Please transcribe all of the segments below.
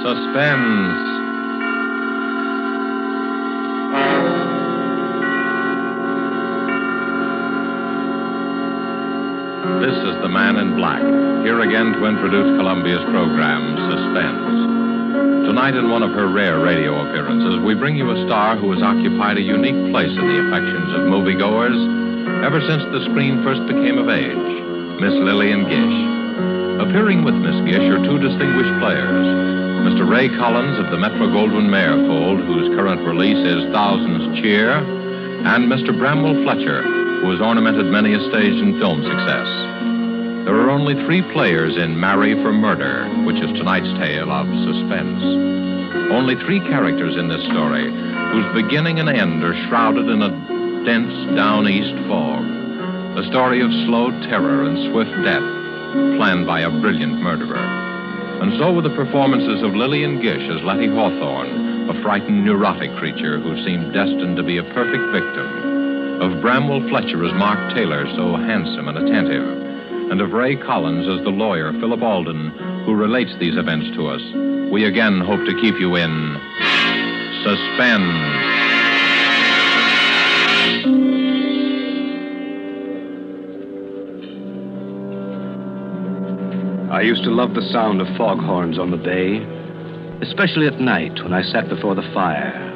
Suspense. This is the Man in Black, here again to introduce Columbia's program, Suspense. Tonight, in one of her rare radio appearances, we bring you a star who has occupied a unique place in the affections of moviegoers ever since the screen first became of age, Miss Lillian Gish. Appearing with Miss Gish are two distinguished players, Mr. Ray Collins of the Metro-Goldwyn-Mayer fold, whose current release is Thousands Cheer, and Mr. Bramwell Fletcher, who has ornamented many a stage and film success. There are only three players in Marry for Murder, which is tonight's tale of suspense. Only three characters in this story, whose beginning and end are shrouded in a dense down-east fog. A story of slow terror and swift death, planned by a brilliant murderer. And so with the performances of Lillian Gish as Lettie Hawthorne, a frightened, neurotic creature who seemed destined to be a perfect victim, of Bramwell Fletcher as Mark Taylor, so handsome and attentive, and of Ray Collins as the lawyer, Phillip Holden, who relates these events to us, we again hope to keep you in suspense. I used to love the sound of foghorns on the bay, especially at night when I sat before the fire,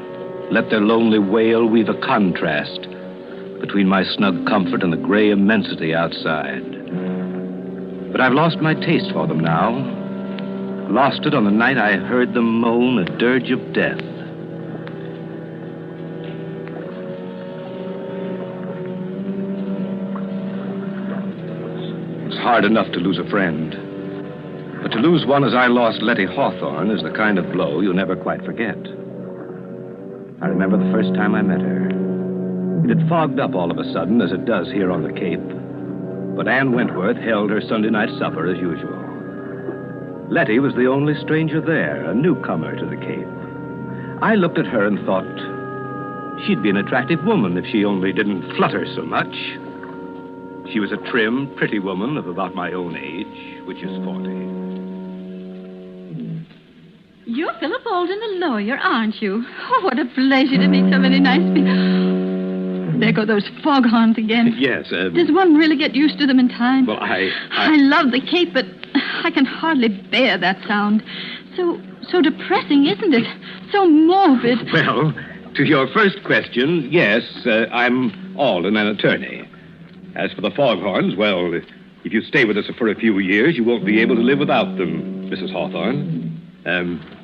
let their lonely wail weave a contrast between my snug comfort and the gray immensity outside. But I've lost my taste for them now. Lost it on the night I heard them moan a dirge of death. It's hard enough to lose a friend. But to lose one as I lost Lettie Hawthorne is the kind of blow you'll never quite forget. I remember the first time I met her. It had fogged up all of a sudden, as it does here on the Cape. But Ann Wentworth held her Sunday night supper as usual. Lettie was the only stranger there, a newcomer to the Cape. I looked at her and thought she'd be an attractive woman if she only didn't flutter so much. She was a trim, pretty woman of about my own age, which is 40. You're Phillip Holden, the lawyer, aren't you? Oh, what a pleasure to meet so many nice people. There go those foghorns again. Yes, Does one really get used to them in time? Well, I love the Cape, but I can hardly bear that sound. So depressing, isn't it? So morbid. Well, to your first question, yes, I'm Alden, an attorney. As for the foghorns, well, if you stay with us for a few years, you won't be able to live without them, Mrs. Hawthorne.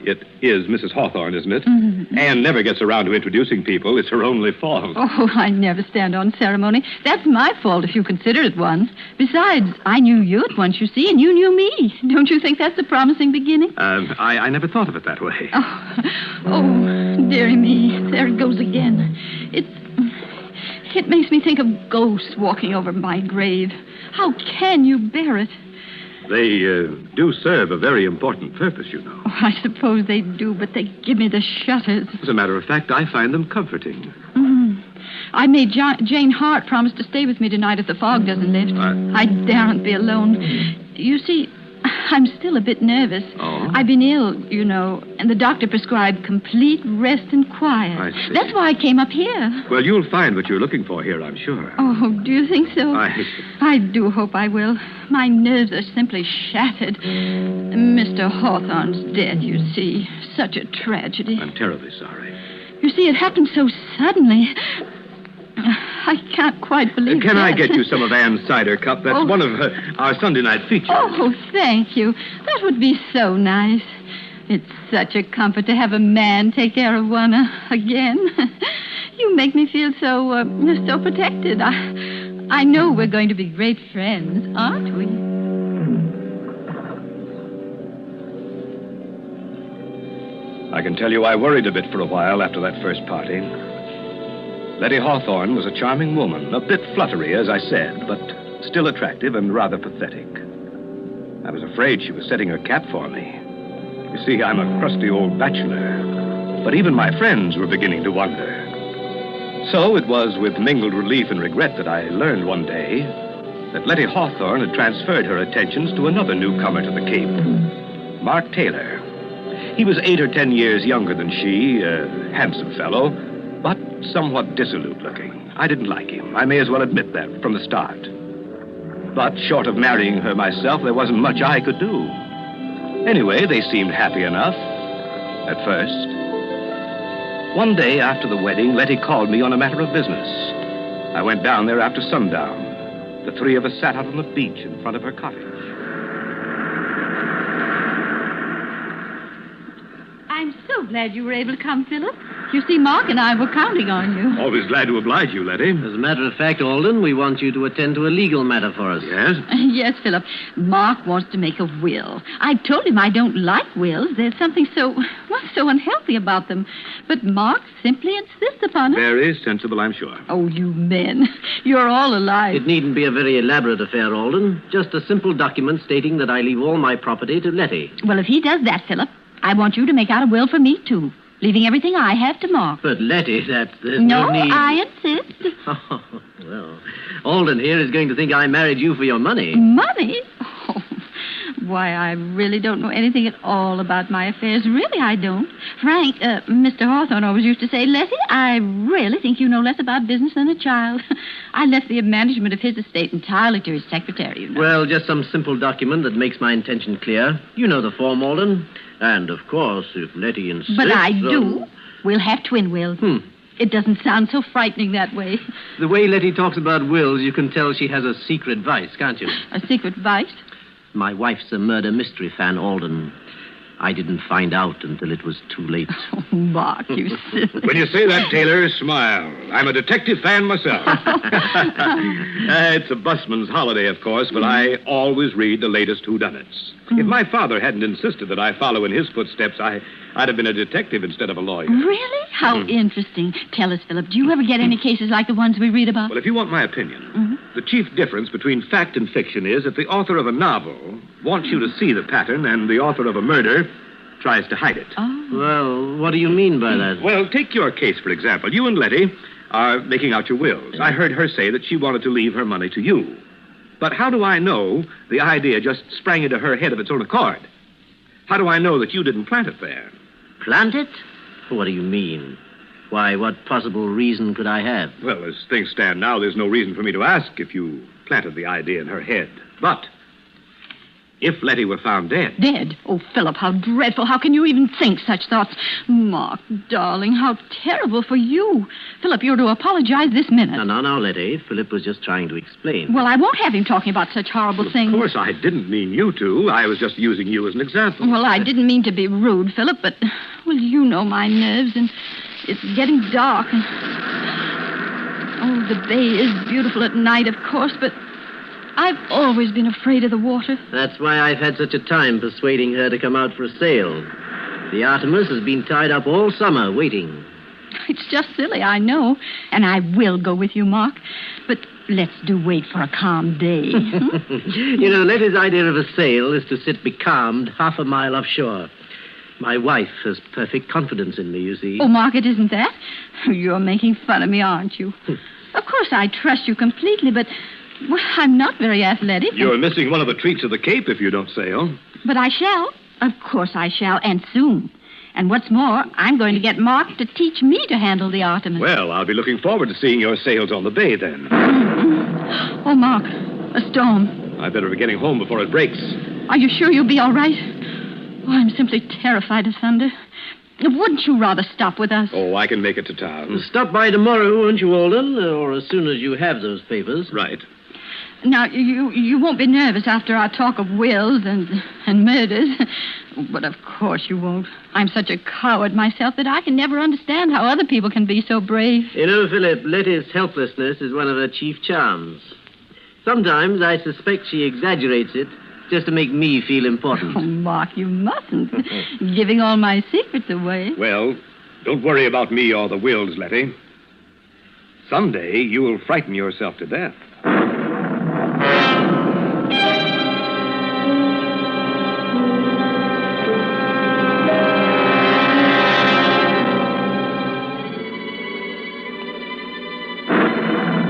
It is Mrs. Hawthorne, isn't it? Mm-hmm. Anne never gets around to introducing people. It's her only fault. Oh, I never stand on ceremony. That's my fault if you consider it one. Besides, I knew you at once, you see, and you knew me. Don't you think that's a promising beginning? I never thought of it that way. Oh, dearie me. There it goes again. It makes me think of ghosts walking over my grave. How can you bear it? They do serve a very important purpose, you know. Oh, I suppose they do, but they give me the shudders. As a matter of fact, I find them comforting. Mm. I made Jane Hart promise to stay with me tonight if the fog doesn't lift. I daren't be alone. You see, I'm still a bit nervous. Oh? I've been ill, you know, and the doctor prescribed complete rest and quiet. I see. That's why I came up here. Well, you'll find what you're looking for here, I'm sure. Oh, do you think so? I do hope I will. My nerves are simply shattered. Mr. Hawthorne's dead, you see. Such a tragedy. I'm terribly sorry. You see, it happened so suddenly. I can't quite believe Can that. I get you some of Anne's cider cup? That's one of our Sunday night features. Oh, thank you. That would be so nice. It's such a comfort to have a man take care of one again. You make me feel so protected. I know we're going to be great friends, aren't we? I can tell you I worried a bit for a while after that first party. Lettie Hawthorne was a charming woman, a bit fluttery, as I said, but still attractive and rather pathetic. I was afraid she was setting her cap for me. You see, I'm a crusty old bachelor, but even my friends were beginning to wonder. So it was with mingled relief and regret that I learned one day that Lettie Hawthorne had transferred her attentions to another newcomer to the Cape, Mark Taylor. He was 8 or 10 years younger than she, a handsome fellow, but somewhat dissolute looking. I didn't like him. I may as well admit that from the start. But short of marrying her myself, there wasn't much I could do. Anyway, they seemed happy enough, at first. One day after the wedding, Lettie called me on a matter of business. I went down there after sundown. The three of us sat out on the beach in front of her cottage. I'm so glad you were able to come, Philip. You see, Mark and I were counting on you. Always glad to oblige you, Lettie. As a matter of fact, Holden, we want you to attend to a legal matter for us. Yes? Yes, Philip. Mark wants to make a will. I told him I don't like wills. There's something so unhealthy about them. But Mark simply insists upon it. Very sensible, I'm sure. Oh, you men. You're all alike. It needn't be a very elaborate affair, Holden. Just a simple document stating that I leave all my property to Lettie. Well, if he does that, Philip, I want you to make out a will for me, too. Leaving everything I have to Mark. But, Lettie, there's no need... I insist. Oh, well, Holden here is going to think I married you for your money. Money? Oh, why, I really don't know anything at all about my affairs. Really, I don't. Frank, Mr. Hawthorne always used to say, Lettie, I really think you know less about business than a child. I left the management of his estate entirely to his secretary, you know. Well, just some simple document that makes my intention clear. You know the form, Holden. And, of course, if Lettie insists... But I do. We'll have twin wills. It doesn't sound so frightening that way. The way Lettie talks about wills, you can tell she has a secret vice, can't you? A secret vice? My wife's a murder mystery fan, Holden. I didn't find out until it was too late. Oh, Mark, you silly... When you say that, Taylor, smile. I'm a detective fan myself. It's a busman's holiday, of course, but I always read the latest whodunits. If my father hadn't insisted that I follow in his footsteps, I'd have been a detective instead of a lawyer. Really? How interesting. Tell us, Philip, do you ever get any cases like the ones we read about? Well, if you want my opinion, the chief difference between fact and fiction is that the author of a novel wants you to see the pattern and the author of a murder tries to hide it. Oh. Well, what do you mean by that? Well, take your case, for example. You and Lettie are making out your wills. I heard her say that she wanted to leave her money to you. But how do I know the idea just sprang into her head of its own accord? How do I know that you didn't plant it there? Plant it? What do you mean? Why, what possible reason could I have? Well, as things stand now, there's no reason for me to ask if you planted the idea in her head. But if Lettie were found dead... Dead? Oh, Philip, how dreadful. How can you even think such thoughts? Mark, darling, how terrible for you. Philip, you're to apologize this minute. No, Lettie. Philip was just trying to explain. Well, I won't have him talking about such horrible things. Of course, I didn't mean you to. I was just using you as an example. Well, I didn't mean to be rude, Philip, but, well, you know my nerves, and it's getting dark, and... Oh, the bay is beautiful at night, of course, but I've always been afraid of the water. That's why I've had such a time persuading her to come out for a sail. The Artemis has been tied up all summer waiting. It's just silly, I know, and I will go with you, Mark, but let's do wait for a calm day. You know, Lettie's idea of a sail is to sit becalmed half a mile offshore. My wife has perfect confidence in me, you see. Oh, Mark, it isn't that. You're making fun of me, aren't you? Of course, I trust you completely, but... Well, I'm not very athletic. You're missing one of the treats of the Cape if you don't sail. But I shall. Of course I shall, and soon. And what's more, I'm going to get Mark to teach me to handle the Artemis. Well, I'll be looking forward to seeing your sails on the bay then. Oh, Mark, a storm. I better be getting home before it breaks. Are you sure you'll be all right? Oh, I'm simply terrified of thunder. Wouldn't you rather stop with us? Oh, I can make it to town. Stop by tomorrow, won't you, Holden? Or as soon as you have those papers. Right. Now, you won't be nervous after our talk of wills and murders. But of course you won't. I'm such a coward myself that I can never understand how other people can be so brave. You know, Philip, Lettie's helplessness is one of her chief charms. Sometimes I suspect she exaggerates it just to make me feel important. Oh, Mark, you mustn't. Giving all my secrets away. Well, don't worry about me or the wills, Lettie. Someday you will frighten yourself to death.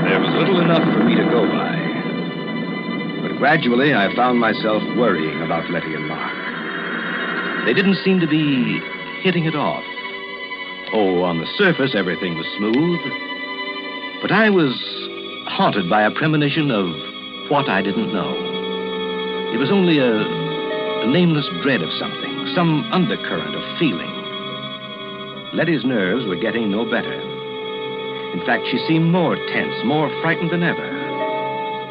There was little enough for me to go by. But gradually I found myself worrying about Lettie and Mark. They didn't seem to be hitting it off. Oh, on the surface, everything was smooth. But I was haunted by a premonition of what I didn't know. It was only a nameless dread of something, some undercurrent of feeling. Lettie's nerves were getting no better. In fact, she seemed more tense, more frightened than ever.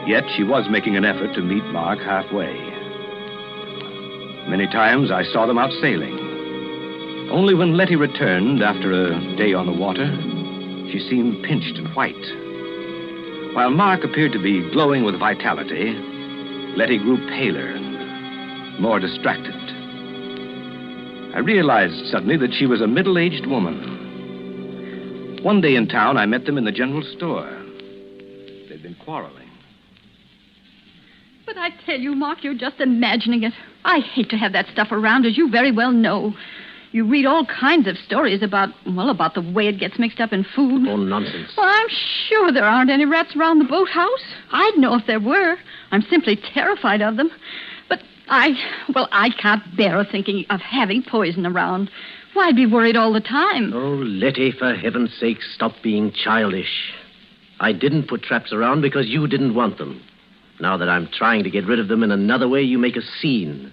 Yet she was making an effort to meet Mark halfway. Many times I saw them out sailing. Only when Lettie returned after a day on the water, she seemed pinched and white. While Mark appeared to be glowing with vitality, Lettie grew paler and more distracted. I realized suddenly that she was a middle-aged woman. One day in town, I met them in the general store. They'd been quarreling. But I tell you, Mark, you're just imagining it. I hate to have that stuff around, as you very well know. You read all kinds of stories about the way it gets mixed up in food. Oh, nonsense. Well, I'm sure there aren't any rats around the boathouse. I'd know if there were. I'm simply terrified of them. But I can't bear thinking of having poison around. Why, I'd be worried all the time. Oh, Lettie, for heaven's sake, stop being childish. I didn't put traps around because you didn't want them. Now that I'm trying to get rid of them in another way, you make a scene.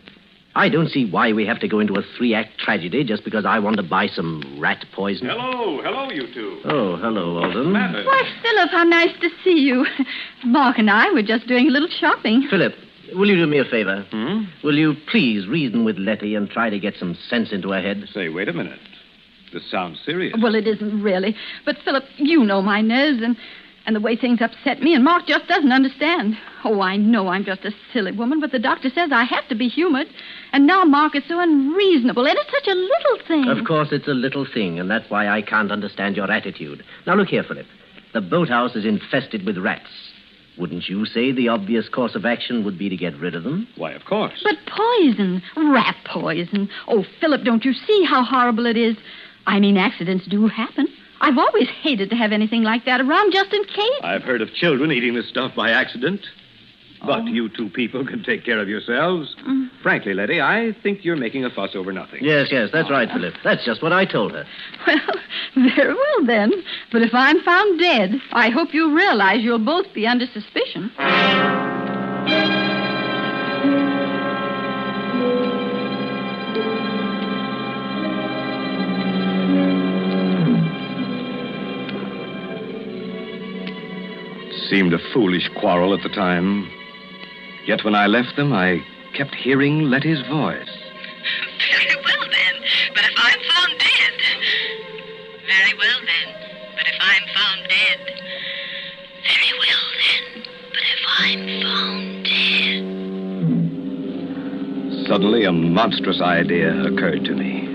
I don't see why we have to go into a 3-act tragedy just because I want to buy some rat poison. Hello, you two. Oh, hello, Holden. Why, Philip, how nice to see you. Mark and I were just doing a little shopping. Philip, will you do me a favor? Hmm? Will you please reason with Lettie and try to get some sense into her head? Say, wait a minute. This sounds serious. Well, it isn't really. But, Philip, you know my nerves and the way things upset me, and Mark just doesn't understand. Oh, I know I'm just a silly woman, but the doctor says I have to be humored. And now Mark is so unreasonable, and it's such a little thing. Of course, it's a little thing, and that's why I can't understand your attitude. Now, look here, Philip. The boathouse is infested with rats. Wouldn't you say the obvious course of action would be to get rid of them? Why, of course. But poison, rat poison. Oh, Philip, don't you see how horrible it is? I mean, accidents do happen. I've always hated to have anything like that around just in case. I've heard of children eating this stuff by accident. But you two people can take care of yourselves. Frankly, Lettie, I think you're making a fuss over nothing. Yes, that's right, Philip. That's just what I told her. Well, very well then. But if I'm found dead, I hope you realize you'll both be under suspicion. Seemed a foolish quarrel at the time. Yet when I left them, I kept hearing Lettie's voice. Very well, then. But if I'm found dead... Very well, then. But if I'm found dead... Very well, then. But if I'm found dead... Suddenly, a monstrous idea occurred to me.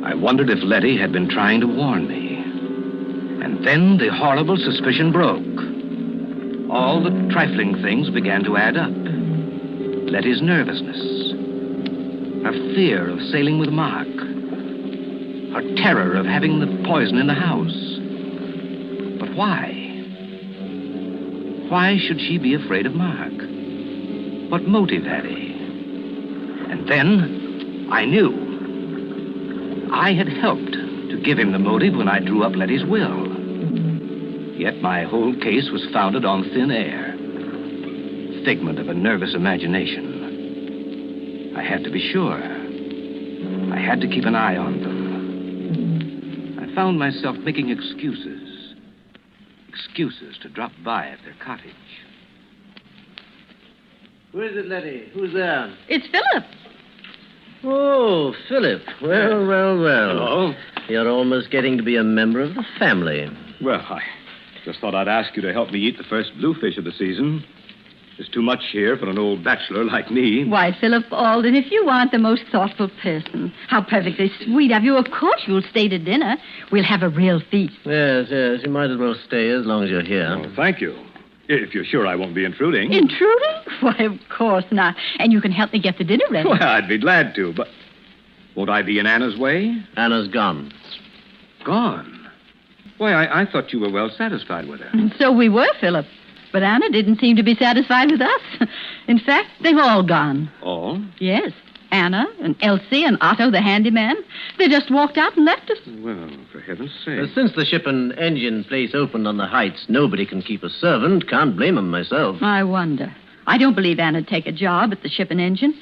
I wondered if Lettie had been trying to warn me. And then the horrible suspicion broke. All the trifling things began to add up. Lettie's nervousness, her fear of sailing with Mark, her terror of having the poison in the house. But why? Why should she be afraid of Mark? What motive had he? And then I knew. I had helped to give him the motive when I drew up Lettie's will. Yet my whole case was founded on thin air. Figment of a nervous imagination. I had to be sure. I had to keep an eye on them. I found myself making excuses. Excuses to drop by at their cottage. Who is it, Lettie? Who's there? It's Philip. Oh, Philip. Well. Hello. You're almost getting to be a member of the family. Well, I just thought I'd ask you to help me eat the first bluefish of the season. There's too much here for an old bachelor like me. Why, Philip Holden, if you aren't the most thoughtful person, how perfectly sweet of you. Of course you'll stay to dinner. We'll have a real feast. Yes. You might as well stay as long as you're here. Oh, thank you. If you're sure I won't be intruding. Intruding? Why, of course not. And you can help me get the dinner ready. Well, I'd be glad to, but won't I be in Anna's way? Anna's gone. Gone? Why, I thought you were well satisfied with her. And so we were, Philip. But Anna didn't seem to be satisfied with us. In fact, they've all gone. All? Yes. Anna and Elsie and Otto, the handyman. They just walked out and left us. Well, for heaven's sake. Since the ship and engine place opened on the heights, nobody can keep a servant. Can't blame 'em myself. I wonder. I don't believe Anna'd take a job at the ship and engine.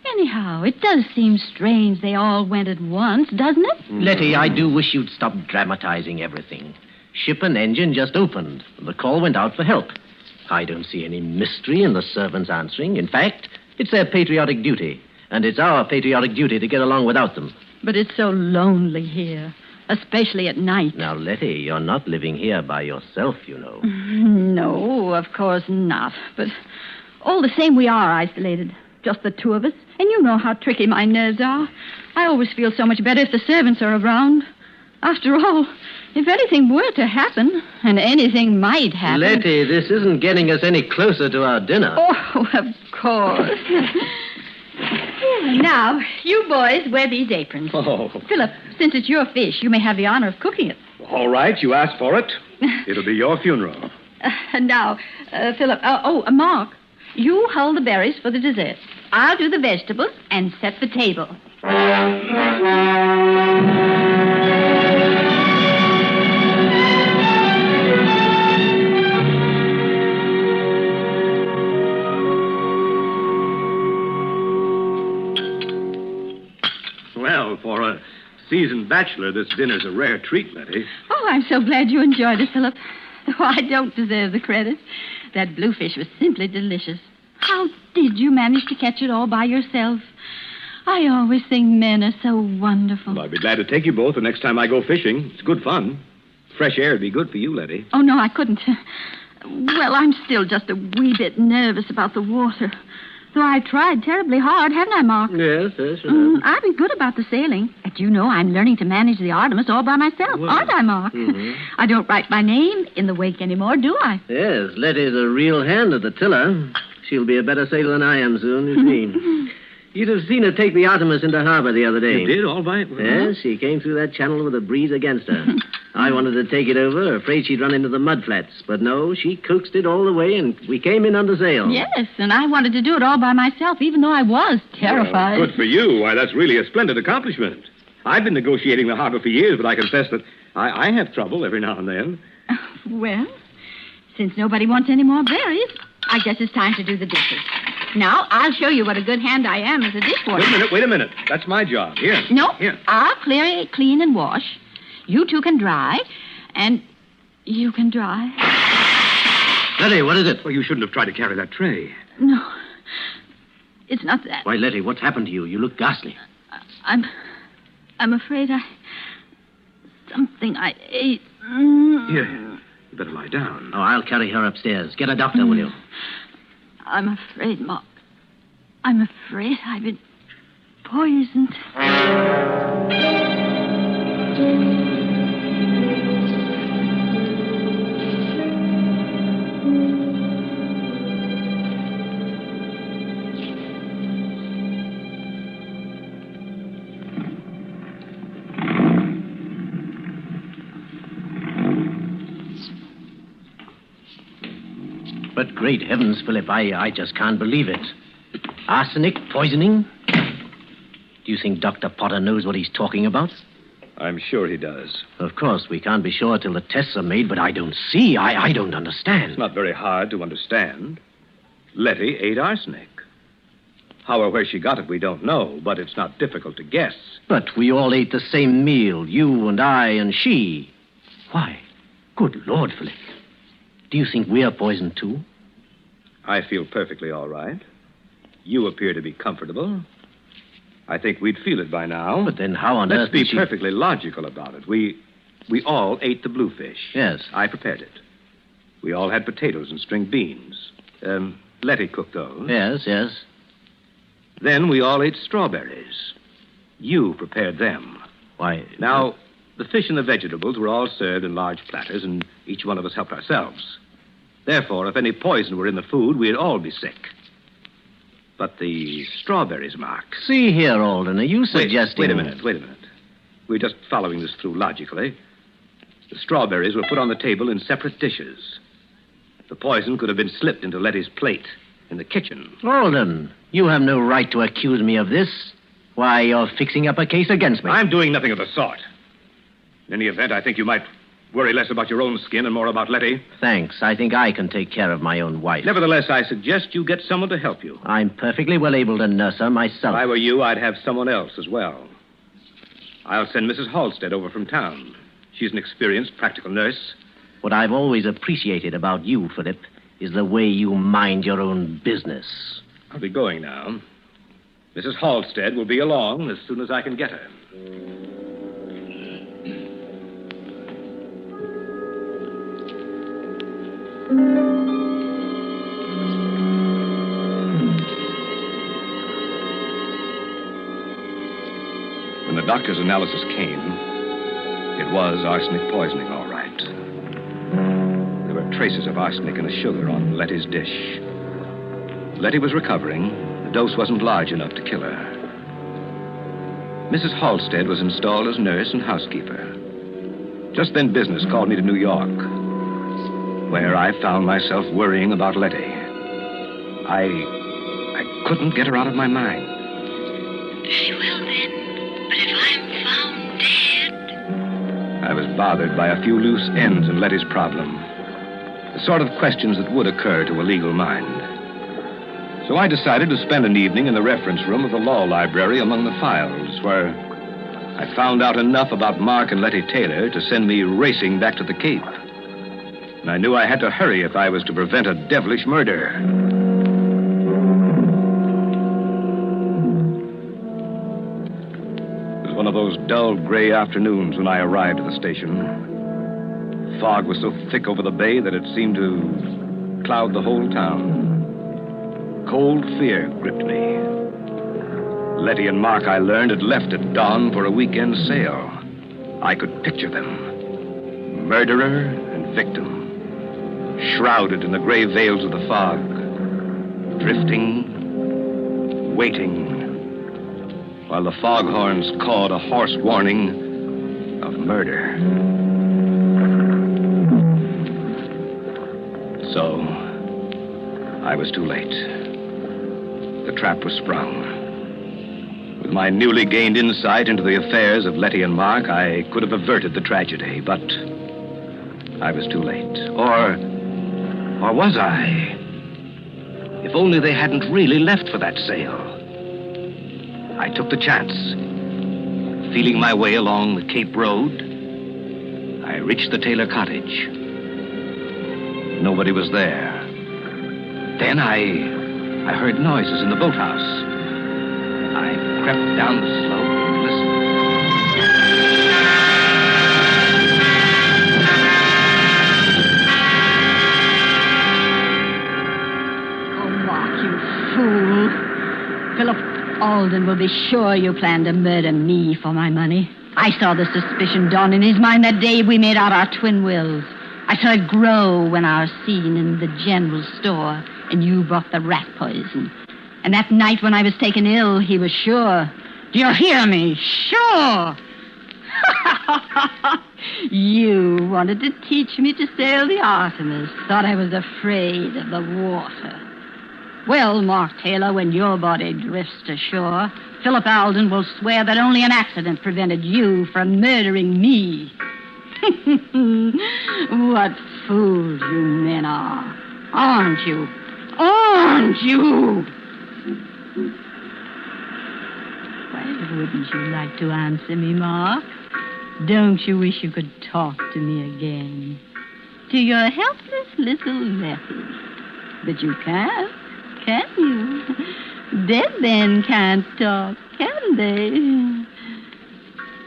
Anyhow, it does seem strange they all went at once, doesn't it? Lettie, I do wish you'd stop dramatizing everything. Ship and engine just opened. The call went out for help. I don't see any mystery in the servants answering. In fact, it's their patriotic duty. And it's our patriotic duty to get along without them. But it's so lonely here, especially at night. Now, Lettie, you're not living here by yourself, you know. No, of course not. But all the same, we are isolated. Just the two of us. And you know how tricky my nerves are. I always feel so much better if the servants are around. After all, if anything were to happen, and anything might happen... Lettie, this isn't getting us any closer to our dinner. Oh, of course. Now, you boys wear these aprons. Oh. Philip, since it's your fish, you may have the honor of cooking it. All right, you asked for it. It'll be your funeral. Now, Philip, Mark, you hold the berries for the dessert. I'll do the vegetables and set the table. Well, for a seasoned bachelor, this dinner's a rare treat, Lettie. Oh, I'm so glad you enjoyed it, Philip. Though I don't deserve the credit. That bluefish was simply delicious. How did you manage to catch it all by yourself? I always think men are so wonderful. Well, I'd be glad to take you both the next time I go fishing. It's good fun. Fresh air would be good for you, Lettie. Oh, no, I couldn't. Well, I'm still just a wee bit nervous about the water. Though I tried terribly hard, haven't I, Mark? Yes. I've been good about the sailing. But you know I'm learning to manage the Artemis all by myself, aren't I, Mark? Mm-hmm. I don't write my name in the wake anymore, do I? Yes, Lettie's a real hand at the tiller. She'll be a better sailor than I am soon, you see. You'd have seen her take the Artemis into harbor the other day. You did, all by... Yes, she came through that channel with a breeze against her. I wanted to take it over, afraid she'd run into the mud flats. But no, she coaxed it all the way, and we came in under sail. Yes, and I wanted to do it all by myself, even though I was terrified. Well, good for you. Why, that's really a splendid accomplishment. I've been negotiating the harbor for years, but I confess that I have trouble every now and then. Well, since nobody wants any more berries, I guess it's time to do the dishes. Now, I'll show you what a good hand I am as a dishwasher. Wait a minute. That's my job. Here. No, Here. I'll clean and wash. You two can dry, and you can dry. Lettie, what is it? Well, you shouldn't have tried to carry that tray. No, it's not that. Why, Lettie, what's happened to you? You look ghastly. I'm afraid something I ate. Here, you better lie down. Oh, I'll carry her upstairs. Get a doctor, will you? I'm afraid, Mark. I'm afraid I've been poisoned. But great heavens, Philip, I just can't believe it. Arsenic poisoning? Do you think Dr. Potter knows what he's talking about? I'm sure he does. Of course, we can't be sure till the tests are made, but I don't see. I don't understand. It's not very hard to understand. Lettie ate arsenic. How or where she got it, we don't know, but it's not difficult to guess. But we all ate the same meal, you and I and she. Why, good Lord, Philip. Do you think we're poisoned, too? I feel perfectly all right. You appear to be comfortable. I think we'd feel it by now. But then how on earth Let's be did she... perfectly logical about it. We all ate the bluefish. Yes. I prepared it. We all had potatoes and string beans. Lettie cooked those. Yes. Then we all ate strawberries. You prepared them. Why... Now, the fish and the vegetables were all served in large platters, and each one of us helped ourselves. Therefore, if any poison were in the food, we'd all be sick. But the strawberries, Mark... See here, Holden, are you suggesting... Wait a minute. We're just following this through logically. The strawberries were put on the table in separate dishes. The poison could have been slipped into Lettie's plate, in the kitchen. Holden, you have no right to accuse me of this. Why, you're fixing up a case against me. I'm doing nothing of the sort. In any event, I think you might worry less about your own skin and more about Lettie. Thanks. I think I can take care of my own wife. Nevertheless, I suggest you get someone to help you. I'm perfectly well able to nurse her myself. If I were you, I'd have someone else as well. I'll send Mrs. Halstead over from town. She's an experienced practical nurse. What I've always appreciated about you, Philip, is the way you mind your own business. I'll be going now. Mrs. Halstead will be along as soon as I can get her. When the doctor's analysis came, it was arsenic poisoning, all right. There were traces of arsenic in the sugar on Lettie's dish. Lettie was recovering. The dose wasn't large enough to kill her. Mrs. Halstead was installed as nurse and housekeeper. Just then business called me to New York, where I found myself worrying about Lettie. I couldn't get her out of my mind. Very well, then. But if I'm found dead... I was bothered by a few loose ends in Lettie's problem. The sort of questions that would occur to a legal mind. So I decided to spend an evening in the reference room of the law library among the files, where I found out enough about Mark and Lettie Taylor to send me racing back to the Cape. And I knew I had to hurry if I was to prevent a devilish murder. It was one of those dull gray afternoons when I arrived at the station. Fog was so thick over the bay that it seemed to cloud the whole town. Cold fear gripped me. Lettie and Mark, I learned, had left at dawn for a weekend sail. I could picture them. Murderer and victim. Shrouded in the gray veils of the fog. Drifting, waiting, while the foghorns cawed a hoarse warning of murder. So, I was too late. The trap was sprung. With my newly gained insight into the affairs of Lettie and Mark, I could have averted the tragedy, but I was too late. Or was I? If only they hadn't really left for that sail. I took the chance. Feeling my way along the Cape Road, I reached the Taylor cottage. Nobody was there. Then I heard noises in the boathouse. I crept down the slope and listened. Oh, Mark, you fool. Phillip Holden will be sure you planned to murder me for my money. I saw the suspicion dawn in his mind that day we made out our twin wills. I saw it grow when our scene in the general store and you brought the rat poison. And that night when I was taken ill, he was sure. Do you hear me? Sure. You wanted to teach me to sail the Artemis. Thought I was afraid of the water. Well, Mark Taylor, when your body drifts ashore, Phillip Holden will swear that only an accident prevented you from murdering me. What fools you men are. Aren't you? Aren't you? Why wouldn't you like to answer me, Mark? Don't you wish you could talk to me again? To your helpless little Lettie. But you can't, can you? Dead men can't talk, can they?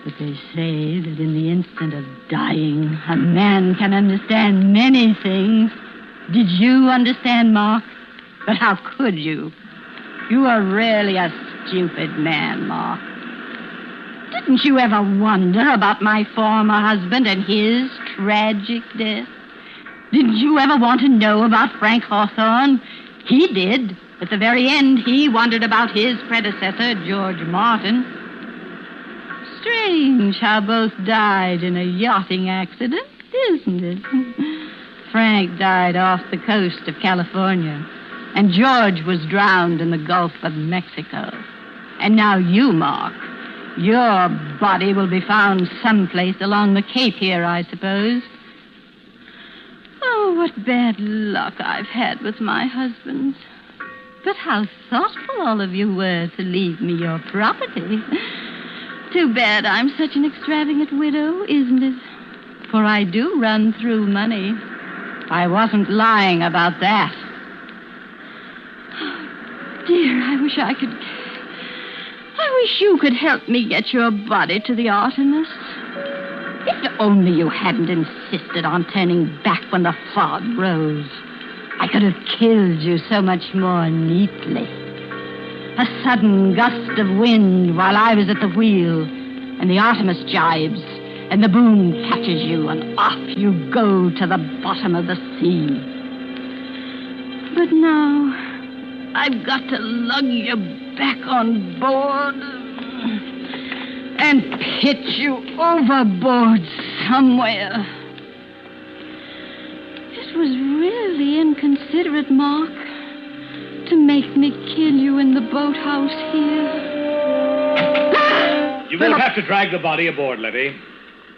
But they say that in the instant of dying, a man can understand many things. Did you understand, Mark? But how could you? You are really a stupid man, Mark. Didn't you ever wonder about my former husband and his tragic death? Didn't you ever want to know about Frank Hawthorne? He did. At the very end, he wondered about his predecessor, George Martin. Strange how both died in a yachting accident, isn't it? Frank died off the coast of California. And George was drowned in the Gulf of Mexico. And now you, Mark. Your body will be found someplace along the Cape here, I suppose. Oh, what bad luck I've had with my husbands. But how thoughtful all of you were to leave me your property. Too bad I'm such an extravagant widow, isn't it? For I do run through money. I wasn't lying about that. Oh, dear, I wish you could help me get your body to the Artemis. If only you hadn't insisted on turning back when the fog rose. I could have killed you so much more neatly. A sudden gust of wind while I was at the wheel, and the Artemis jibes, and the boom catches you, and off you go to the bottom of the sea. But now, I've got to lug you back on board and pitch you overboard somewhere. It was really inconsiderate, Mark, to make me kill you in the boathouse here. You won't have to drag the body aboard, Lettie.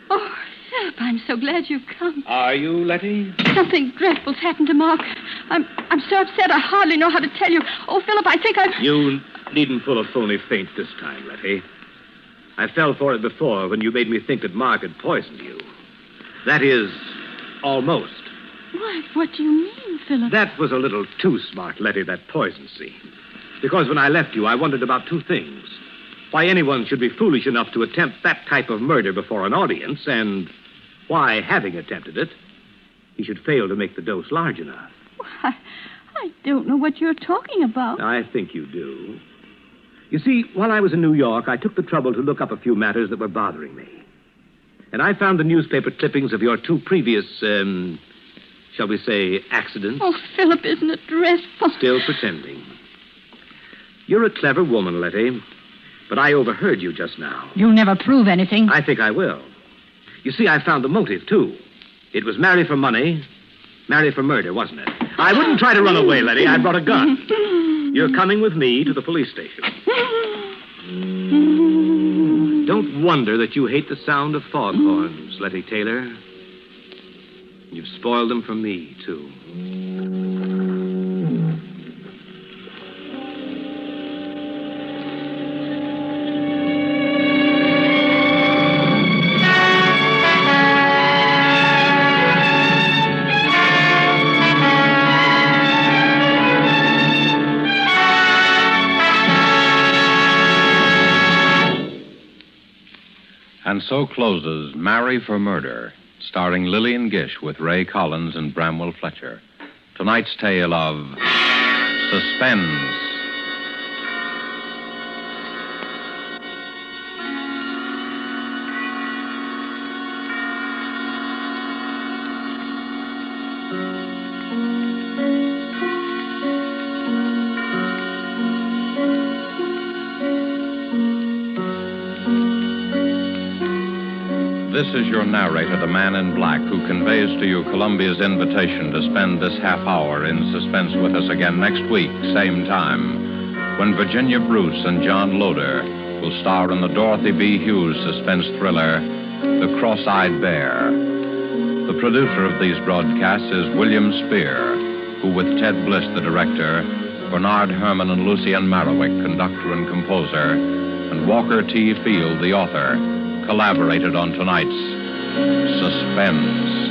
Oh, Philip, I'm so glad you've come. Are you, Lettie? Something dreadful's happened to Mark. I'm so upset I hardly know how to tell you. Oh, Philip, I think I'm... You needn't pull a phony feint this time, Lettie. I fell for it before when you made me think that Mark had poisoned you. That is, almost. What do you mean, Philip? That was a little too smart, Lettie, that poison scene. Because when I left you, I wondered about two things. Why anyone should be foolish enough to attempt that type of murder before an audience, and why, having attempted it, he should fail to make the dose large enough. I don't know what you're talking about. I think you do. You see, while I was in New York, I took the trouble to look up a few matters that were bothering me. And I found the newspaper clippings of your two previous, shall we say, accidents. Oh, Philip, isn't it dreadful? Still pretending. You're a clever woman, Lettie, but I overheard you just now. You'll never prove anything. I think I will. You see, I found the motive, too. It was marry for money, marry for murder, wasn't it? I wouldn't try to run away, Lettie. I brought a gun. You're coming with me to the police station. Don't wonder that you hate the sound of foghorns, Lettie Taylor. You've spoiled them for me, too. And so closes Marry for Murder, starring Lillian Gish with Ray Collins and Bramwell Fletcher. Tonight's tale of Suspense. This is your narrator, the man in black, who conveys to you Columbia's invitation to spend this half hour in suspense with us again next week, same time, when Virginia Bruce and John Loder will star in the Dorothy B. Hughes suspense thriller, The Cross-Eyed Bear. The producer of these broadcasts is William Spier, who, with Ted Bliss, the director, Bernard Herrmann and Lucien Marowik, conductor and composer, and Walker T. Field, the author, collaborated on tonight's Suspense.